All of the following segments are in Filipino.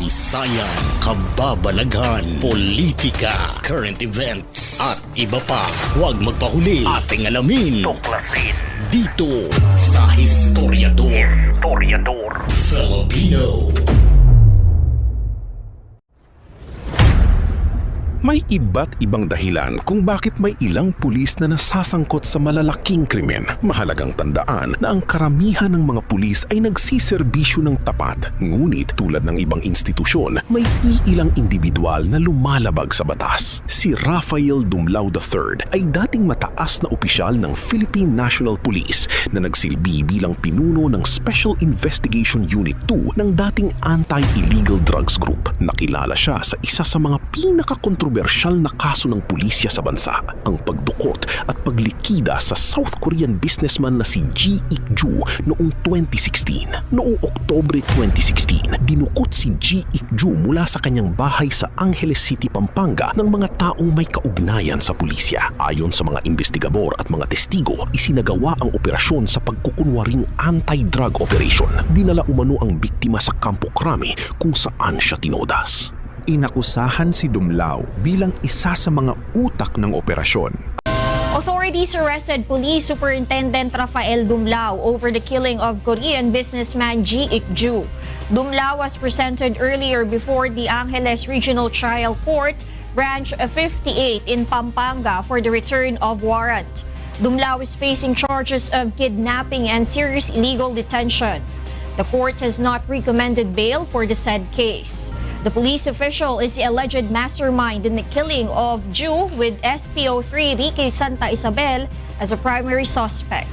kasaysayan, kababalaghan, politika, current events, at iba pa. Huwag magpahuli, ating alamin, tuklasin dito sa Historiador. Filipino. May iba't ibang dahilan kung bakit may ilang pulis na nasasangkot sa malalaking krimen. Mahalagang tandaan na ang karamihan ng mga pulis ay nagsiserbisyo ng tapat. Ngunit tulad ng ibang institusyon, may iilang individual na lumalabag sa batas. Si Rafael Dumlao III ay dating mataas na opisyal ng Philippine National Police na nagsilbi bilang pinuno ng Special Investigation Unit 2 ng dating Anti-Illegal Drugs Group. Nakilala siya sa isa sa mga pinakakontrobersyal na kaso ng pulisya sa bansa, ang pagdukot at paglikida sa South Korean businessman na si Ji Ik-ju noong 2016. Noong Oktubre 2016, dinukot si Ji Ik-ju mula sa kanyang bahay sa Angeles City, Pampanga ng mga taong may kaugnayan sa pulisya. Ayon sa mga investigador at mga testigo, isinagawa ang operasyon sa pagkukunwaring anti-drug operation. Dinala umano ang biktima sa Campo Crame kung saan siya tinodas. Inakusahan si Dumlao bilang isa sa mga utak ng operasyon. Authorities arrested Police Superintendent Rafael Dumlao over the killing of Korean businessman Ji Ik-ju. Dumlao was presented earlier before the Angeles Regional Trial Court, Branch 58 in Pampanga for the return of warrant. Dumlao is facing charges of kidnapping and serious illegal detention. The court has not recommended bail for the said case. The police official is the alleged mastermind in the killing of Ju, with SPO3 Ricky Santa Isabel as a primary suspect.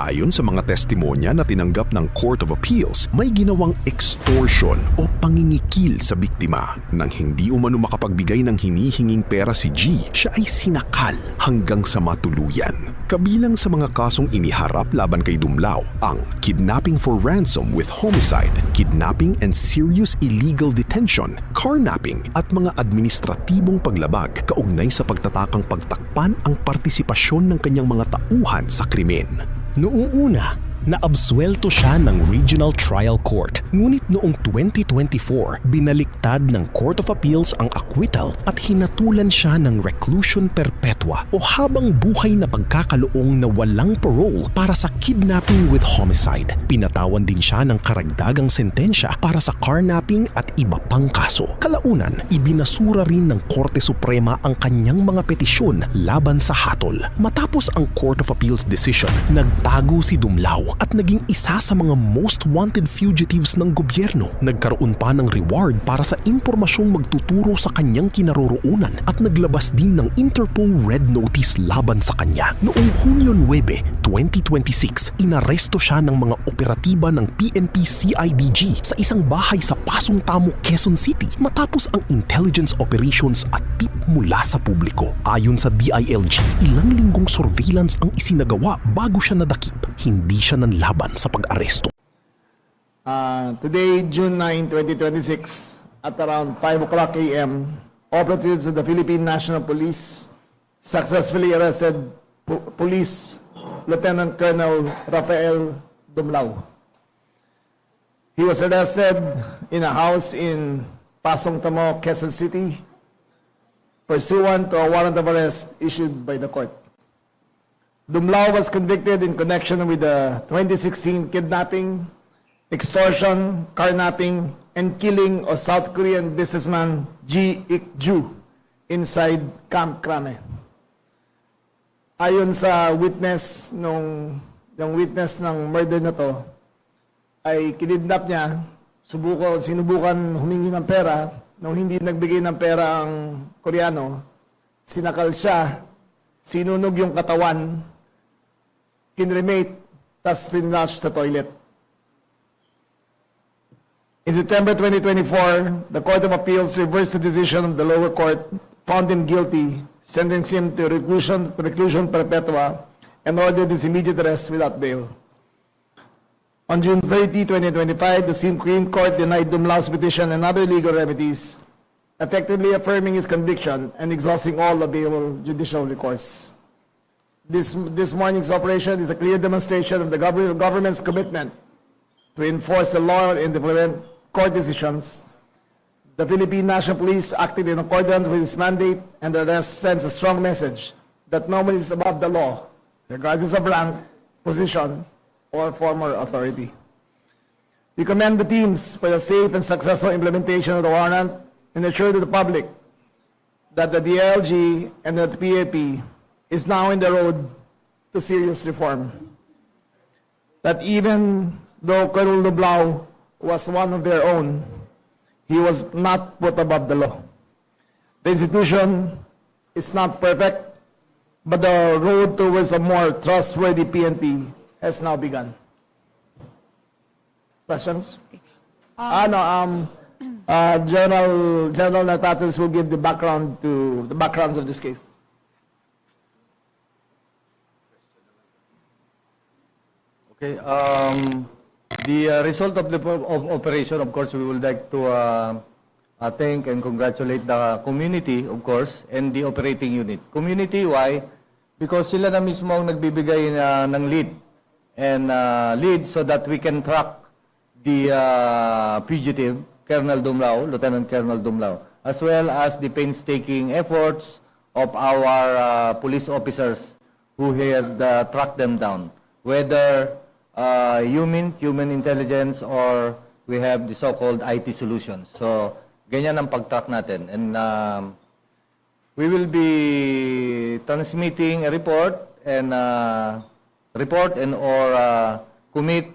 Ayon sa mga testimonya na tinanggap ng Court of Appeals, may ginawang extortion o pangingikil sa biktima. Nang hindi umano makapagbigay ng hinihinging pera si G, siya ay sinakal hanggang sa matuluyan. Kabilang sa mga kasong iniharap laban kay Dumlao ang kidnapping for ransom with homicide, kidnapping and serious illegal detention, carnapping at mga administratibong paglabag kaugnay sa pagtatakang pagtakpan ang partisipasyon ng kanyang mga tauhan sa krimen. Noong una, naabsuelto siya ng Regional Trial Court. Ngunit noong 2024, binaliktad ng Court of Appeals ang acquittal at hinatulan siya ng reclusion perpetua o habang buhay na pagkakaloong na walang parole para sa kidnapping with homicide. Pinatawan din siya ng karagdagang sentensya para sa carnapping at iba pang kaso. Kalaunan, ibinasura rin ng Korte Suprema ang kanyang mga petisyon laban sa hatol. Matapos ang Court of Appeals decision, nagtago si Dumlao at naging isa sa mga most wanted fugitives ng gobyerno. Nagkaroon pa ng reward para sa impormasyong magtuturo sa kanyang kinaroroonan at naglabas din ng Interpol Red Notice laban sa kanya. Noong Hunyo 9, 2026, inaresto siya ng mga operatiba ng PNP-CIDG sa isang bahay sa Pasong Tamo, Quezon City matapos ang intelligence operations at tip mula sa publiko. Ayon sa DILG, ilang linggong surveillance ang isinagawa bago siya nadakip. Hindi siya nanlaban sa pag-aresto. Today, June 9, 2026, at around 5 o'clock a.m., operatives of the Philippine National Police successfully arrested Police Lieutenant Colonel Rafael Dumlao. He was arrested in a house in Pasong Tamo, Quezon City, pursuant to a warrant of arrest issued by the court. Dumlao was convicted in connection with the 2016 kidnapping, extortion, carnapping, and killing of South Korean businessman Ji Ik-ju inside Camp Crame. Ayon sa witness, yung witness ng murder na to, ay kinidnap niya, sinubukan humingi ng pera. Nung hindi nagbigay ng pera ang Koreano, sinakal siya, sinunog yung katawan, kinremate, tas finlash sa toilet. In September 2024, the Court of Appeals reversed the decision of the lower court, found him guilty, sentencing him to reclusion perpetua, and ordered his immediate arrest without bail. On June 30, 2025, the Supreme Court denied Dumlao's petition and other legal remedies, effectively affirming his conviction and exhausting all available judicial recourse. This morning's operation is a clear demonstration of the government's commitment to enforce the law and implement court decisions. The Philippine National Police acted in accordance with its mandate, and the arrest sends a strong message that no one is above the law, regardless of rank, position, or former authority. We commend the teams for the safe and successful implementation of the warrant and assure to the public that the DLG and the PAP is now in the road to serious reform. That even though Colonel Dumlao was one of their own, he was not put above the law. The institution is not perfect, but the road towards a more trustworthy PNP has now begun. Questions? General Natatas will give the backgrounds of this case. Okay. The result of the operation, of course, we would like to thank and congratulate the community, of course, and the operating unit. Community, why? Because sila na mismo ang nagbibigay ng lead and lead so that we can track the fugitive, Colonel Dumlao, Lieutenant Colonel Dumlao, as well as the painstaking efforts of our police officers who had tracked them down. Whether human intelligence, or we have the so-called IT solutions. So, ganyan ang pag-track natin. And we will be transmitting a report and or commit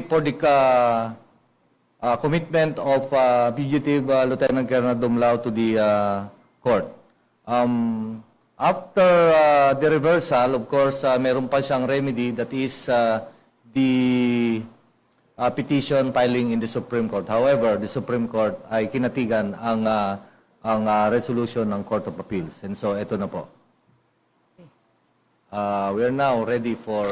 for the commitment of fugitive Lieutenant Colonel Dumlao to the court. After the reversal, of course, meron pa siyang remedy, that is the petition filing in the Supreme Court. However, the Supreme Court ay kinatigan ang resolution ng Court of Appeals. And so, ito na po. We are now ready for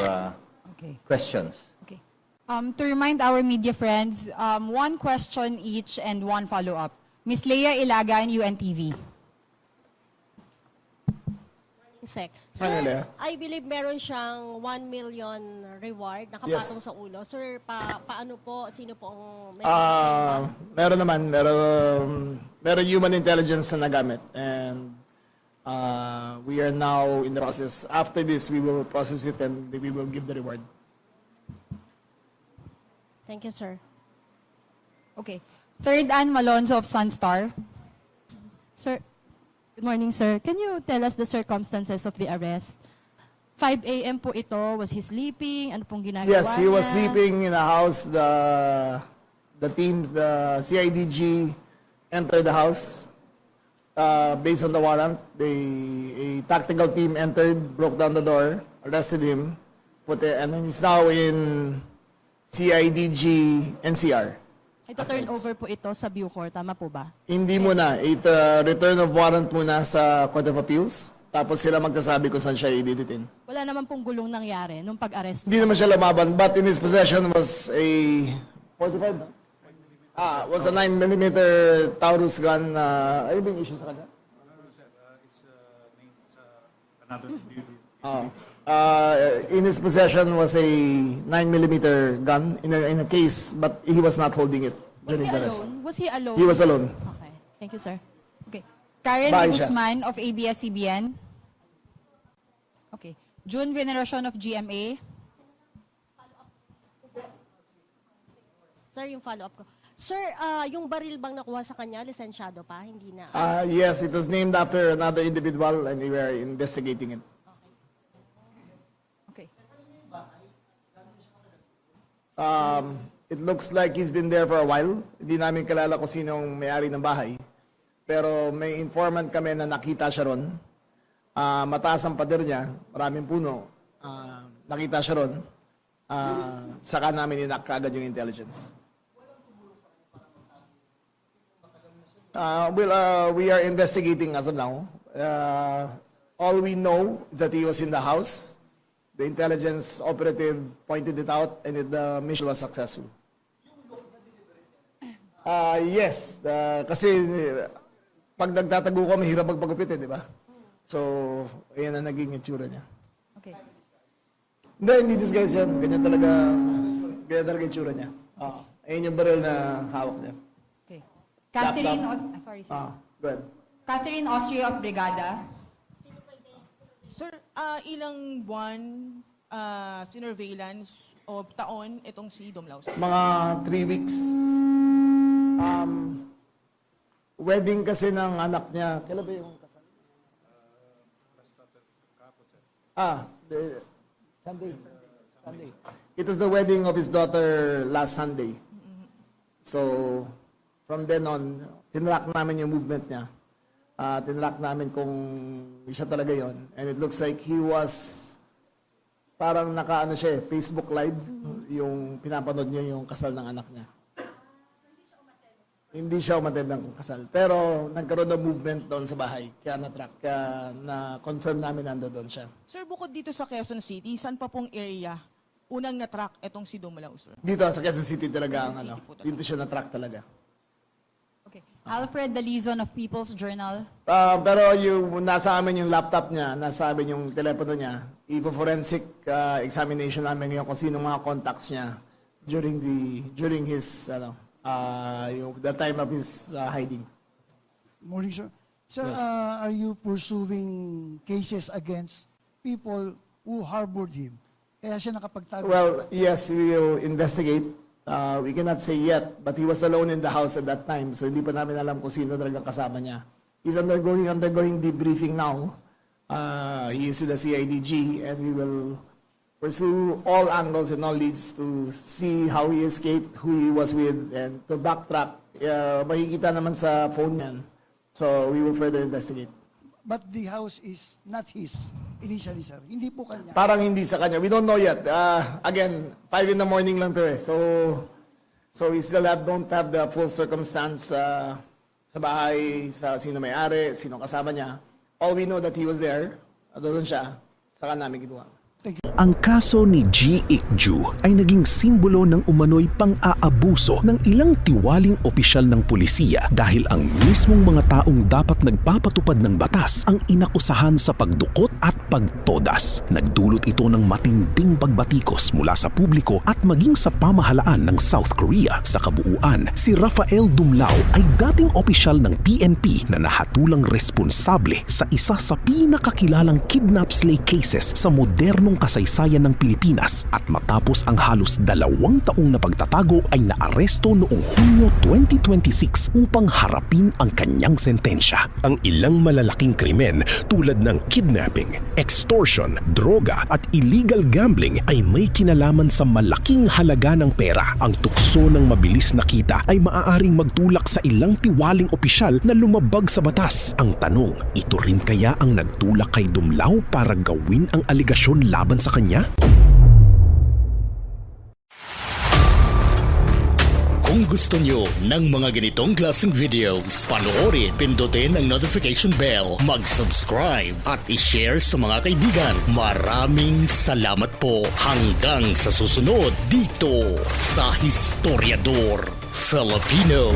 questions. Okay. To remind our media friends, one question each and one follow-up. Ms. Leia Ilagan, UNTV. Sec. Manila. Sir, I believe meron siyang 1 million reward nakapatong sa ulo. Sir, paano po? Sino po ang Meron naman, meron human intelligence na nagamit, and we are now in the process. After this, we will process it and we will give the reward. Thank you, sir. Okay. Third Ann Malonzo of Sunstar. Sir, good morning, sir. Can you tell us the circumstances of the arrest? 5 a.m. po ito. Was he sleeping? Ano pong ginagawa Yes, he was niya? sleeping in a house. The teams, the CIDG entered the house. Based on the warrant, a tactical team entered, broke down the door, arrested him, and then he's now in CIDG NCR. Ito turn over po ito sa Bucor. Tama po ba? Hindi muna. Return of warrant muna sa Court of Appeals. Tapos sila magsasabi kung saan siya i-detain. Wala naman pong gulong nangyari nung pag-arrest. Hindi naman siya lumaban, but in his possession was a 45, no? Was a 9mm Taurus gun. Ano ba yung issue sa kanya? In his possession was a 9mm gun in a case, but he was not holding it during the arrest. Was he alone? He was alone. Okay. Thank you, sir. Okay. Karen Bye, siya. Guzman of ABS-CBN. Okay. June Veneracion of GMA. Sir, yung follow-up ko. Sir, yung baril bang nakuha sa kanya, lisensyado pa? Hindi na. Yes, it was named after another individual and we were investigating it. Okay. It looks like he's been there for a while. Hindi namin kalala kung sinong may-ari ng bahay. Pero may informant kami na nakita siya ron. Mataas ang pader niya, maraming puno. Nakita siya ron. Saka namin inakagad yung intelligence. We are investigating as of now. All we know is that he was in the house. The intelligence operative pointed it out and the mission was successful. Yes, kasi pag nagtatago ka, mahirap magpagupit di ba? So, ayan ang naging itsura niya. Okay. Hindi disguise yan. Ganyan talaga. Ganyan talaga yung tsura niya. Ayun yung baril na hawak niya. Okay. Catherine, Laptop. sorry, sir. Go ahead. Catherine Austria of Brigada. Sir, ilang buwan sinurveillance o taon itong si Dumlao? Mga 3 weeks. Wedding kasi ng anak niya. Kailan ba yung kasal? Sunday. It was the wedding of his daughter last Sunday. So, from then on, tinrack namin yung movement niya. Tinrack namin kung siya talaga yon. And it looks like he was parang naka Facebook Live, yung pinapanood niya yung kasal ng anak niya. Hindi siya umattend ng kasal. Pero nagkaroon ng movement doon sa bahay. Kaya na-track, kaya na-confirm namin doon siya. Sir, bukod dito sa Quezon City, saan pa pong area unang na-track itong si Dumlao, sir? Dito sa Quezon City talaga Quezon ang City po talaga. dito siya na-track talaga. Alfred Dalizon of People's Journal. Pero yung nasa amin yung laptop niya, nasa amin yung telepono niya, ipo-forensic examination namin ngayon kung sino mga contacts niya during his the time of his hiding. Morning, sir. Sir, Yes. are you pursuing cases against people who harbored him? Kaya siya nakapagtago. Well, yes, we will investigate. We cannot say yet, but he was alone in the house at that time, so hindi pa namin alam kung sino talagang kasama niya. He's undergoing debriefing now. He is with the CIDG, and we will pursue all angles and all leads to see how he escaped, who he was with, and to backtrack. Makikita naman sa phone yan. So we will further investigate. But the house is not his initially, sir. Hindi po kanya. Parang hindi sa kanya. We don't know yet. Again, 5 in the morning lang to eh. So we still don't have the full circumstance sa bahay, sa sino may-ari, sino kasama niya. All we know that he was there, doon siya, saka namin ginawa. Ang kaso ni Ji Ik-ju ay naging simbolo ng umano'y pang-aabuso ng ilang tiwaling opisyal ng pulisiya dahil ang mismong mga taong dapat nagpapatupad ng batas ang inakusahan sa pagdukot at pagtodas. Nagdulot ito ng matinding pagbatikos mula sa publiko at maging sa pamahalaan ng South Korea. Sa kabuuan, si Rafael Dumlao ay dating opisyal ng PNP na nahatulang responsable sa isa sa pinakakilalang kidnap slay cases sa modernong kasaysayan ng Pilipinas at matapos ang halos 2 taong na pagtatago ay naaresto noong Hunyo 2026 upang harapin ang kanyang sentensya. Ang ilang malalaking krimen tulad ng kidnapping, extortion, droga at illegal gambling ay may kinalaman sa malaking halaga ng pera. Ang tukso ng mabilis na kita ay maaaring magtulak sa ilang tiwaling opisyal na lumabag sa batas. Ang tanong, ito rin kaya ang nagtulak kay Dumlao para gawin ang aligasyon laban sa kanya? Kung gusto nyo ng mga ganitong klaseng videos, panoorin, pindutin ang notification bell, mag-subscribe at i-share sa mga kaibigan. Maraming salamat po. Hanggang sa susunod dito sa Historiador Filipino.